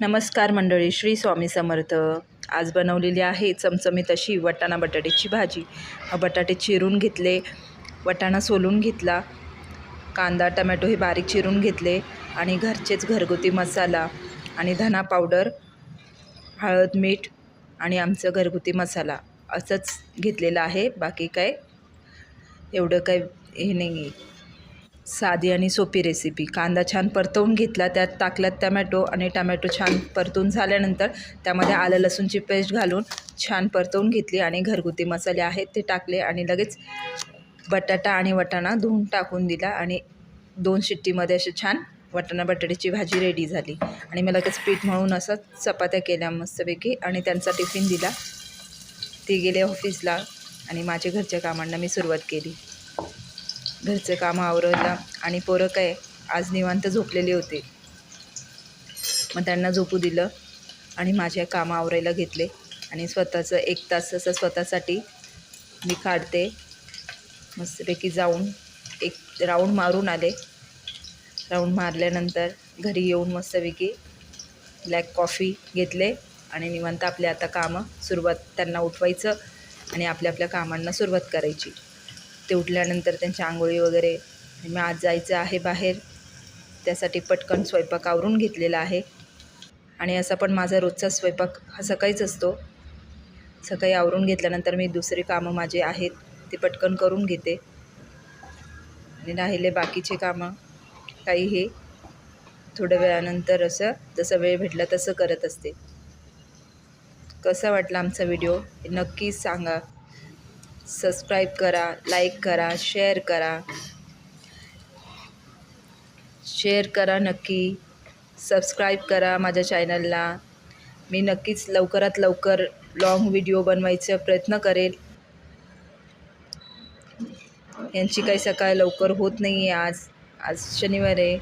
नमस्कार मंडळी, श्री स्वामी समर्थ. आज बनवलेली आहे चमचमीत अशी वाटाणा बटाट्याची भाजी. बटाटे चिरून घेतले, वाटाणा सोलून घेतला, कांदा टमॅटो हे बारीक चिरून घेतले आणि घरचेच घरगुती मसाला आणि धना पावडर, हळद, मीठ आणि आमचं घरगुती मसाला असंच घेतलेलं आहे. बाकी काय एवढं काय हे नाही आहे. साधी आणि सोपी रेसिपी. कांदा छान परतवून घेतला, त्यात टाकल्यात टमॅटो आणि टमॅटो छान परतून झाल्यानंतर त्यामध्ये आलं लसूणची पेस्ट घालून छान परतवून घेतली आणि घरगुती मसाले आहेत ते टाकले आणि लगेच बटाटा आणि वाटाणा धुवून टाकून दिला आणि 2 शिट्टीमध्ये अशी छान वाटाणा बटाट्याची भाजी रेडी झाली. आणि मी लगेच पीठ मळून असं चपात्या केल्या मस्तपैकी आणि त्यांचा टिफिन दिला. ते गेले ऑफिसला आणि माझ्या घरच्या कामांना मी सुरुवात केली. घरचं काम आवरलं आणि पोरं काय आज निवांत झोपलेले होते, मग त्यांना झोपू दिलं आणि माझ्या कामं आवरायला घेतले आणि स्वतःचं 1 तास असं स्वतःसाठी मी काढते. मस्तपैकी जाऊन एक राऊंड मारून आले. राऊंड मारल्यानंतर घरी येऊन मस्तपैकी ब्लॅक कॉफी घेतले आणि निवांत आपले आता कामं सुरुवात, त्यांना उठवायचं आणि आपल्या कामांना सुरुवात करायची. ते उठल्यानंतर त्यांच्या आंघोळी वगैरे. मी आज जायचं आहे बाहेर, त्यासाठी पटकन स्वयंपाक आवरून घेतलेला आहे. आणि असा पण माझा रोजचा स्वयंपाक हा सकाळीच असतो. सकाळी आवरून घेतल्यानंतर मी दुसरे कामं माझे आहेत ते पटकन करून घेते आणि राहिले बाकीचे कामं काही हे थोड्या वेळानंतर असं जसं वेळ भेटला तसं करत असते. कसा वाटला आमचा व्हिडिओ हे नक्कीच सांगा. सबस्क्राईब करा, लाईक करा, शेअर करा नक्की. सबस्क्राईब करा माझ्या चॅनलला. मी नक्कीच लवकरात लवकर लॉंग व्हिडिओ बनवायचा प्रयत्न करेल. यांची काही सकाळ लवकर होत नाही आहे. आज शनिवार आहे.